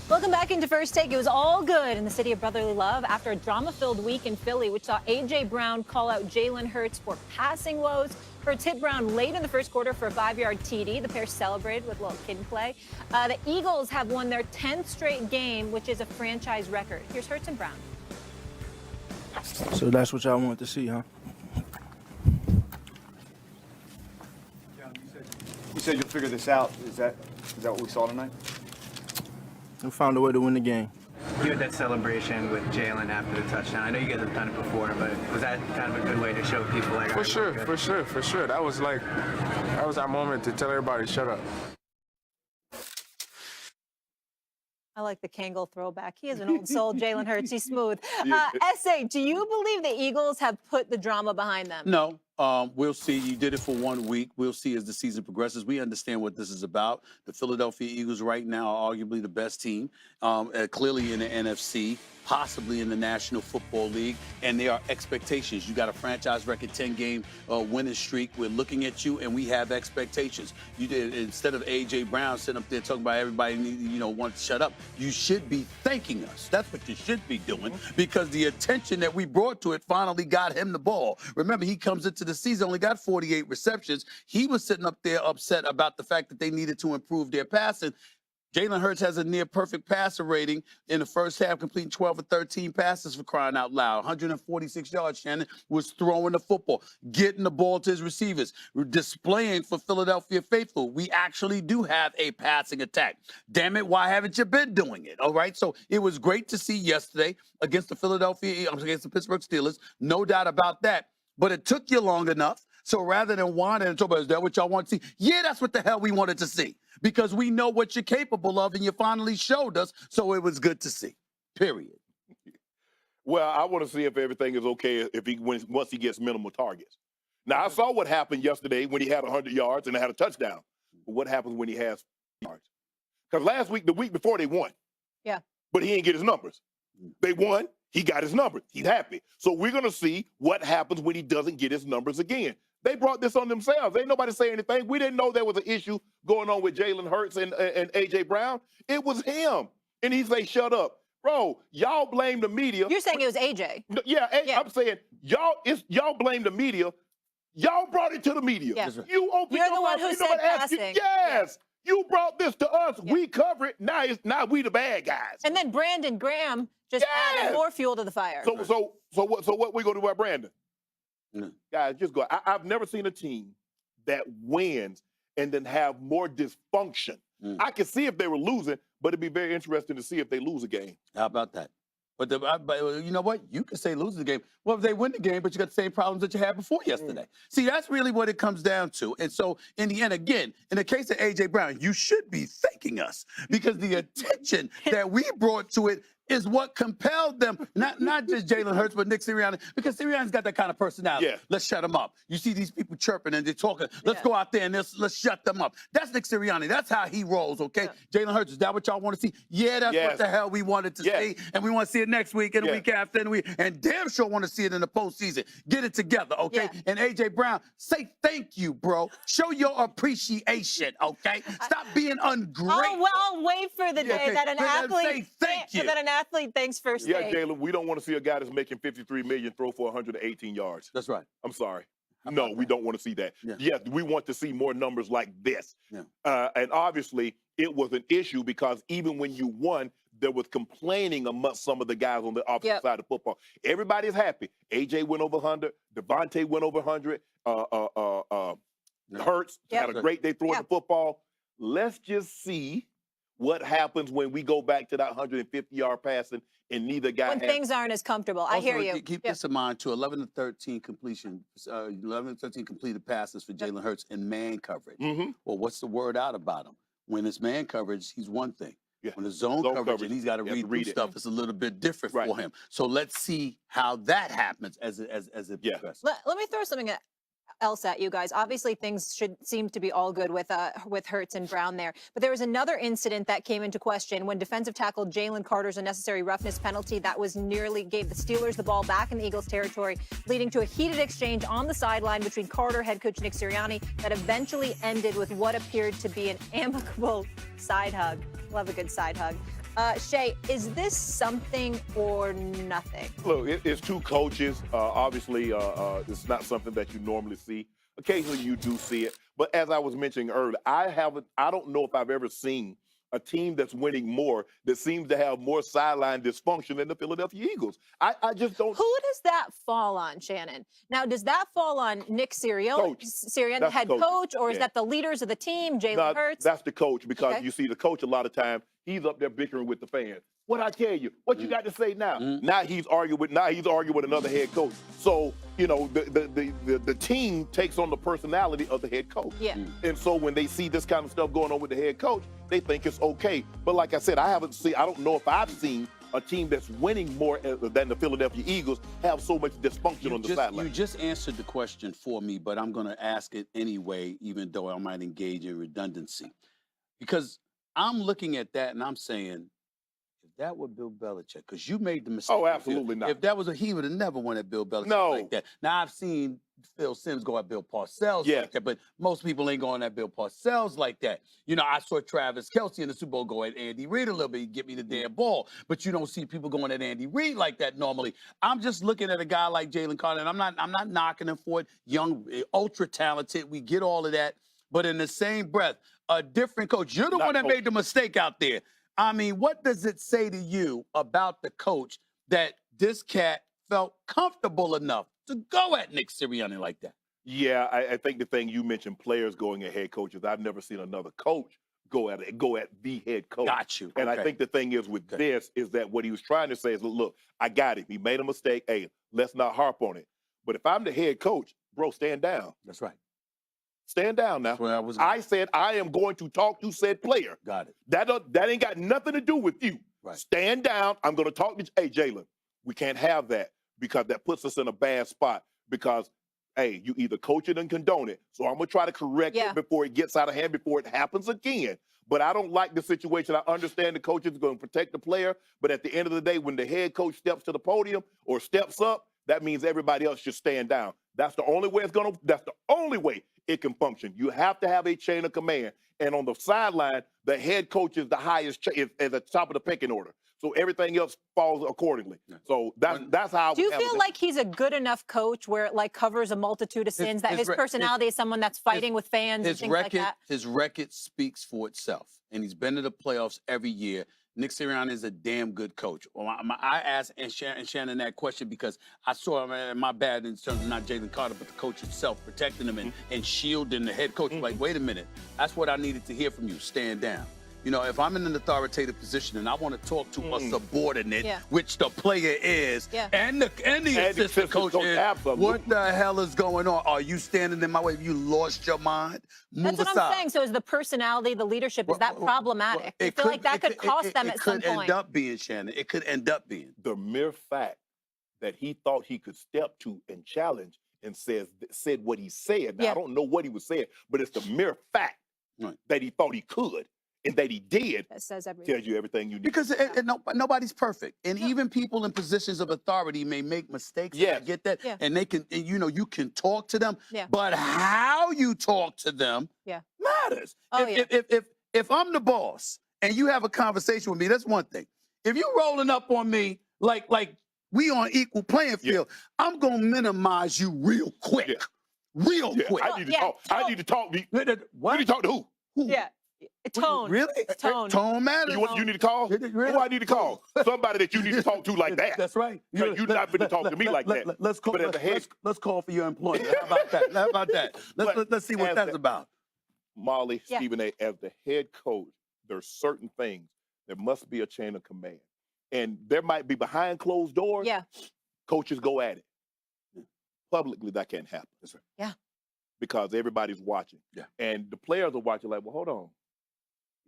Welcome back into First Take. It was all good in the city of brotherly love after a drama-filled week in Philly, which saw A.J. Brown call out Jalen Hurts for passing woes. Hurts hit Brown late in the first quarter for a 5-yard TD. The pair celebrated with a little kid play. The Eagles have won their 10th straight game, which is a franchise record. Here's Hurts and Brown. So that's what y'all wanted to see, huh? You said you'll figure this out. Is that what we saw tonight? We found a way to win the game. You had that celebration with Jalen after the touchdown. I know you guys have done it before, but was that kind of a good way to show people like? For sure. That was our moment to tell everybody, shut up. I like the Kangol throwback. He is an old soul, Jalen Hurts. He's smooth. S.A., do you believe the Eagles have put the drama behind them? No. We'll see. You did it for 1 week. We'll see as the season progresses. We understand what this is about. The Philadelphia Eagles right now are arguably the best team, clearly in the NFC, possibly in the National Football League, and there are expectations. You got a franchise record 10-game winning streak. We're looking at you, and we have expectations. You did, instead of A.J. Brown sitting up there talking about everybody, wants to shut up, you should be thanking us. That's what you should be doing, because the attention that we brought to it finally got him the ball. Remember, he comes into the season, only got 48 receptions. He was sitting up there upset about the fact that they needed to improve their passing. Jalen Hurts has a near-perfect passer rating in the first half, completing 12 of 13 passes, for crying out loud. 146 yards, Shannon, was throwing the football, getting the ball to his receivers, displaying for Philadelphia faithful. We actually do have a passing attack. Damn it, why haven't you been doing it? All right, so it was great to see yesterday against the Pittsburgh Steelers, no doubt about that. But it took you long enough. So rather than whining and talking about, is that what y'all want to see? Yeah, that's what the hell we wanted to see, because we know what you're capable of, and you finally showed us. So it was good to see, period. Well, I want to see if everything is okay once he gets minimal targets. Now, I saw what happened yesterday when he had 100 yards and had a touchdown. But what happens when he has yards? Because the week before, they won. Yeah. But he didn't get his numbers. They won. He got his numbers. He's happy. So we're going to see what happens when he doesn't get his numbers again. They brought this on themselves. Ain't nobody say anything. We didn't know there was an issue going on with Jalen Hurts and A.J. Brown. It was him. And he say, shut up. Bro, y'all blame the media. You're saying it was A.J. Yeah. I'm saying y'all blame the media. Y'all brought it to the media. Yeah. You opened You're the one who said passing. Yes. Yeah. You brought this to us. Yeah. We cover it. Now we the bad guys. And then Brandon Graham just added more fuel to the fire. So what we gonna do about Brandon? Guys, just go. I've never seen a team that wins and then have more dysfunction. I can see if they were losing, but it'd be very interesting to see if they lose a game. How about that? But you know what? You could say lose the game. Well, if they win the game, but you got the same problems that you had before yesterday. See, that's really what it comes down to. And so, in the end, again, in the case of A.J. Brown, you should be thanking us, because the attention that we brought to it is what compelled them, not just Jalen Hurts, but Nick Sirianni, because Sirianni's got that kind of personality. Yeah. Let's shut him up. You see these people chirping and they're talking. Let's go out there and let's shut them up. That's Nick Sirianni. That's how he rolls, okay? Yeah. Jalen Hurts, is that what y'all want to see? Yeah, that's what the hell we wanted to see. And we want to see it next week and the week after, and damn sure want to see it in the postseason. Get it together, okay? Yeah. And A.J. Brown, say thank you, bro. Show your appreciation, okay? Stop being ungrateful. I'll wait for the day that an athlete thank you. That an athlete thanks First Take. Yeah, Jalen, we don't want to see a guy that's making $53 million throw for 118 yards. That's right. I'm sorry. No, we don't want to see that. Yeah. Yes, we want to see more numbers like this. Yeah. And obviously, it was an issue because even when you won, there was complaining amongst some of the guys on the opposite side of football. Everybody's happy. A.J. went over 100. Devontae went over 100. Hurts had a great day throwing the football. Let's just see what happens when we go back to that 150-yard passing and neither guy when things aren't as comfortable. Also, I hear you. Keep this in mind, too. 11 to 13 completion, 11 to 13 completed passes for Jalen Hurts in man coverage. Well, what's the word out about him? When it's man coverage, he's one thing. Yeah. When it's zone coverage and he's got to read through stuff, it's a little bit different for him. So let's see how that happens as it progresses. Let me throw something else at you guys. Obviously, things should seem to be all good with Hurts and Brown there. But there was another incident that came into question when defensive tackle Jalen Carter's unnecessary roughness penalty that was nearly gave the Steelers the ball back in the Eagles' territory, leading to a heated exchange on the sideline between Carter, head coach Nick Sirianni, that eventually ended with what appeared to be an amicable side hug. Love a good side hug. Shay, is this something or nothing? Look, it's two coaches. Obviously, it's not something that you normally see. Occasionally, you do see it. But as I was mentioning earlier, I don't know if I've ever seen a team that's winning more that seems to have more sideline dysfunction than the Philadelphia Eagles. I just don't. Who does that fall on, Shannon? Now, does that fall on Nick Sirianni, Coach. the head coach, or is Yeah. that the leaders of the team, Jalen No, Hurts? that's the coach because Okay. you see the coach a lot of times he's up there bickering with the fans. What I tell you, what you got to say now? Now he's arguing with another head coach. So the team takes on the personality of the head coach. Yeah. And so when they see this kind of stuff going on with the head coach, they think it's okay. But like I said, I don't know if I've seen a team that's winning more than the Philadelphia Eagles have so much dysfunction on the sideline. You just answered the question for me, but I'm going to ask it anyway, even though I might engage in redundancy. Because I'm looking at that and I'm saying, if that were Bill Belichick, because you made the mistake. Oh, absolutely not. If that was he would have never won at Bill Belichick No. like that. Now, I've seen Phil Simms go at Bill Parcells Yeah. like that, but most people ain't going at Bill Parcells like that. You know, I saw Travis Kelce in the Super Bowl go at Andy Reid a little bit, get me the damn ball, but you don't see people going at Andy Reid like that normally. I'm just looking at a guy like Jalen Carter, and I'm not knocking him for it. Young, ultra talented, we get all of that, but in the same breath, a different coach. You're the Not one that coach. made the mistake out there. I mean, what does it say to you about the coach that this cat felt comfortable enough to go at Nick Sirianni like that? Yeah, I think the thing you mentioned, players going at head coaches. I've never seen another coach go at the head coach. Got you. And I Okay. think the thing is with Okay. this is that what he was trying to say is, look, I got it. He made a mistake. Hey, let's not harp on it. But if I'm the head coach, bro, stand down. That's right. Stand down now. That's where I was. I said I am going to talk to said player. Got it. That ain't got nothing to do with you. Right. Stand down. I'm going to talk to. Hey, Jalen, we can't have that because that puts us in a bad spot. Because hey, you either coach it and condone it. So I'm gonna try to correct Yeah. it before it gets out of hand, before it happens again. But I don't like the situation. I understand the coach is going to protect the player, but at the end of the day, when the head coach steps to the podium or steps up, that means everybody else should stand down. That's the only way that's the only way it can function. You have to have a chain of command. And on the sideline, the head coach is the highest, is at the top of the pecking order. So everything else falls accordingly. So that's how. Do you feel like he's a good enough coach where it like covers a multitude of sins, that his personality is someone that's fighting with fans and things like that? His record speaks for itself, and he's been to the playoffs every year. Nick Sirianni is a damn good coach. Well, I asked Shannon that question because I saw him, my bad in terms of not Jalen Carter, but the coach himself protecting him and shielding the head coach. Like, wait a minute, that's what I needed to hear from you. Stand down. You know, if I'm in an authoritative position and I want to talk to a subordinate, which the player is, and the assistant coach is, what the hell is going on? Are you standing in my way? Have you lost your mind? Move That's aside. what I'm saying. So is the personality, the leadership, is that problematic? I feel like that could cost them at some It could point. end up being, Shannon. It could end up being. the mere fact that he thought he could step to and challenge and said what he said. Now, I don't know what he was saying, but it's the mere fact that he thought he could and that he did That says everything. tells you everything you need. Because nobody's perfect, and even people in positions of authority may make mistakes. Yes. I get that, Yeah. and they can, and, you know, you can talk to them, Yeah. but how you talk to them matters. Oh, If I'm the boss and you have a conversation with me, that's one thing. If you rolling up on me like we on equal playing field, I'm gonna minimize you real quick, real quick. I need to talk. I need to talk. What? You need to talk to who? Yeah. Tone. Really? Tone. Tone matters. You need to call? Really? Who I need to call? Somebody that you need to talk to like that. That's right. You're not going to talk to me like that. Let's call. But as a head- Let's call for your employment. How about that? How about that? Let's see what as that's the- about. Molly, Stephen A., as the head coach, there's certain things. There must be a chain of command. And there might be behind closed doors. Yeah. Coaches go at it. Publicly, that can't happen. That's right. Yeah. Because everybody's watching. Yeah. And the players are watching like, well, hold on.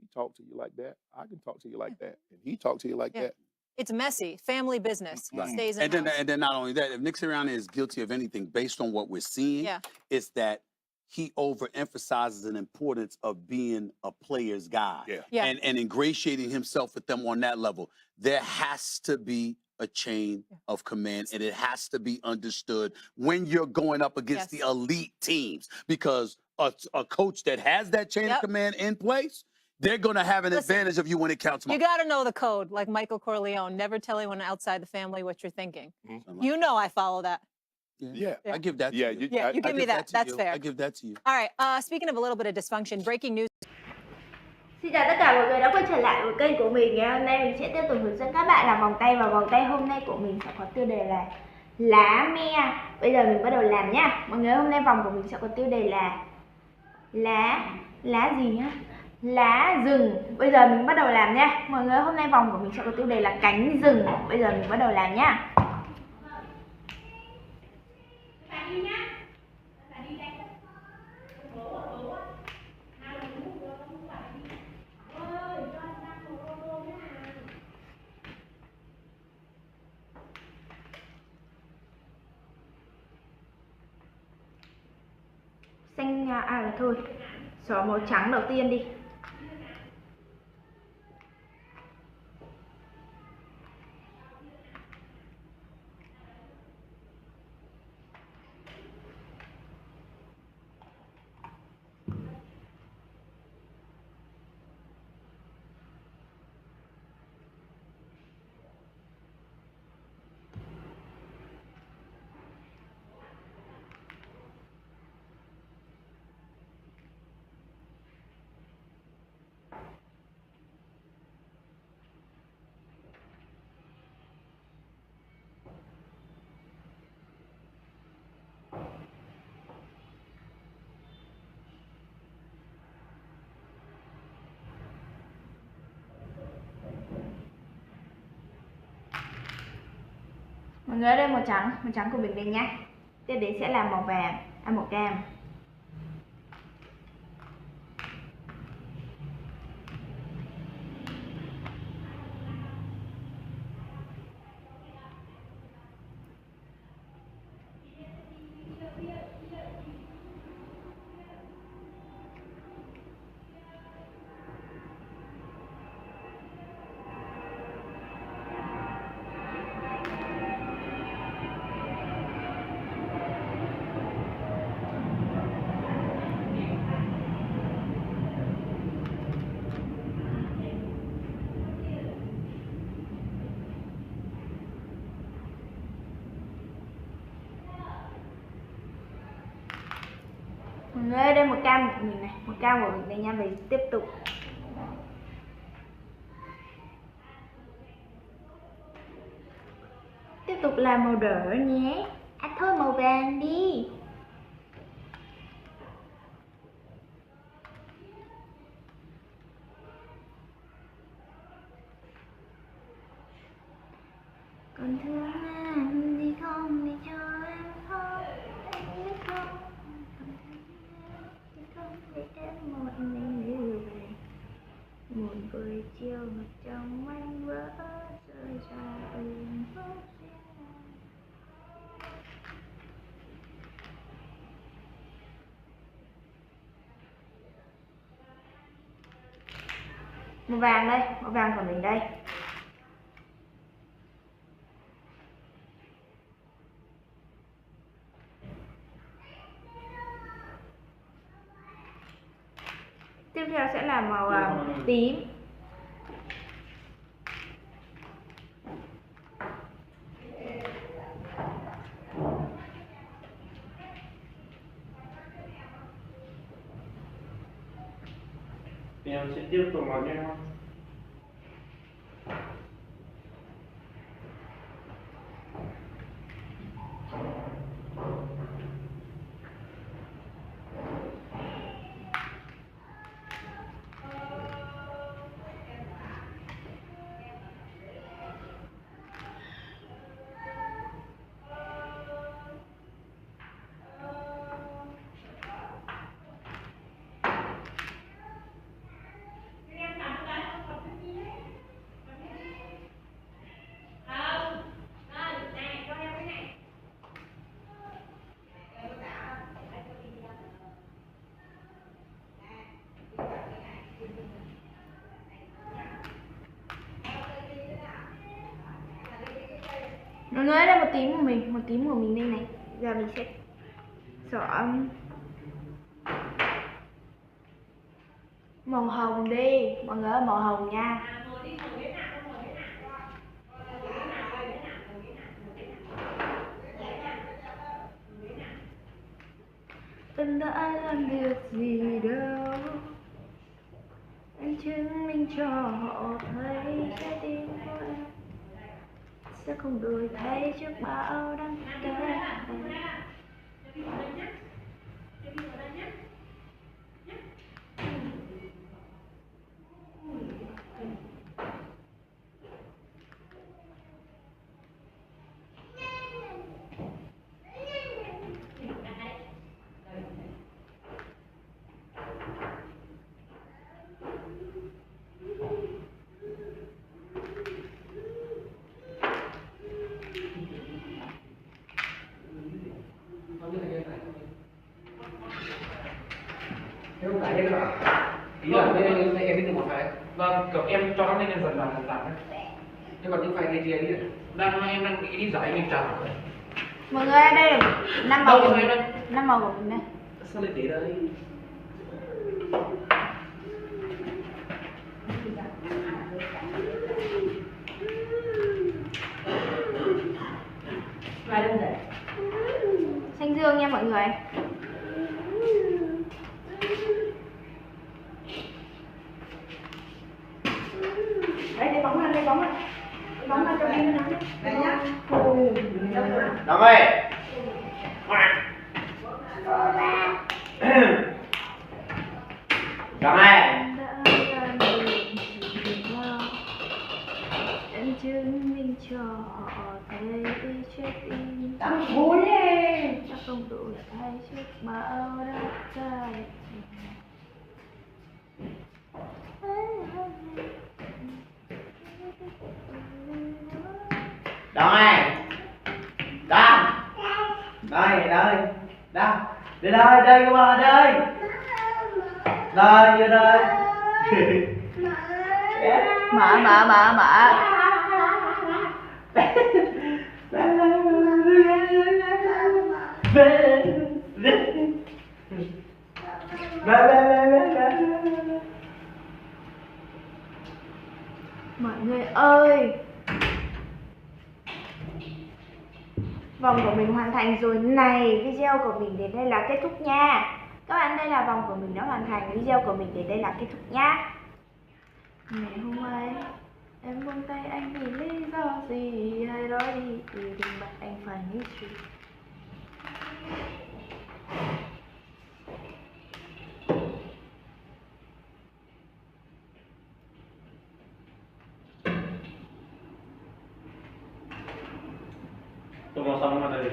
He talked to you like that. I can talk to you like that. And he talked to you like that. It's messy. Family business. Right. Stays in And house. then not only that, if Nick Sirianni is guilty of anything based on what we're seeing, it's that he overemphasizes the importance of being a player's guy and ingratiating himself with them on that level. There has to be a chain of command, and it has to be understood when you're going up against the elite teams, because a coach that has that chain of command in place, they're going to have an Listen, advantage of you when it counts You most. got to know the code, like Michael Corleone. Never tell anyone outside the family what you're thinking. Mhm. You know I follow that. Yeah. I give that to Yeah, you. Yeah, you I give me give that. to That's you. fair. I give that to you. All right. Speaking of a little bit of dysfunction, breaking news. Xin chào tất cả mọi người đã quay trở lại với kênh của mình. Ngày hôm nay mình sẽ tiếp tục hướng dẫn các bạn làm vòng tay, và vòng tay hôm nay của mình sẽ có tiêu đề là lá me. Bây giờ mình bắt đầu làm nhá. Mọi người, hôm nay vòng của mình sẽ có tiêu đề là lá gì nhá? Lá rừng. Bây giờ mình bắt đầu làm nhá. Mọi người, hôm nay vòng của mình sẽ có tiêu đề là cánh rừng. Bây giờ mình bắt đầu làm nhá. Xanh thôi, xóa màu trắng đầu tiên đi. Mọi người, ở đây màu trắng của mình đây nhá. Tiếp đến sẽ là màu vàng, màu cam. Mọi người, ở đây một cam của mình này, một cam của mình đây nha. Mình tiếp tục làm màu đỏ nhé. Thôi màu vàng đi. Còn thương em thì không để cho em khóc, biết không? Không để em một mình lưu về. Một buổi chiều mặt trong anh vỡ rơi ra từng phút riêng. Màu vàng đây, màu vàng của mình đây. Tiếp theo sẽ là màu tím. Thì em sẽ tiếp tục vào nha. Mọi người, đây một tím của mình đây này. Giờ mình sẽ xỏ Màu hồng đi, mọi người ơi, màu hồng nha. Em đã làm được gì đâu, em chứng minh cho họ thấy trái tim của em sẽ không đổi thay trước bão đắng cay. Thế không phải hết rồi. Ý là em biết được một cái. Vâng, kiểu em cho nó lên dần dần đấy. Nhưng mà những file này thì đi. Em đang nghĩ đi giải em trả. Mọi người ơi, đây là 5 màu của mình. 5 màu của mình đây. Sao lại thế đấy? Và đơn giản. Xanh dương nha mọi người. Đấy, lấy bóng ra, lấy bóng ra. Lấy bóng ra cho em nó nắm. Đấy nhá. Đóng ơi. Đóng ơi. Em chứng minh cho họ thấy trái tim Đóng vui đi. đã không đổi thay trước bão đắng cay. Đóng ơi. Đóng. Đây, đây. Đóng. Đi đây, đây các bạn, đây. Đây, vô đây. Mở. Mọi người ơi, vòng của mình hoàn thành rồi này. Video của mình đến đây là kết thúc nha. Các bạn, đây là vòng của mình đã hoàn thành. Video của mình đến đây là kết thúc nhá. Ngày hôm ấy em buông tay anh vì lý do gì, hay nói đi thì đừng bắt anh phải nghĩ chuyện. Tôi vào xong mà đây.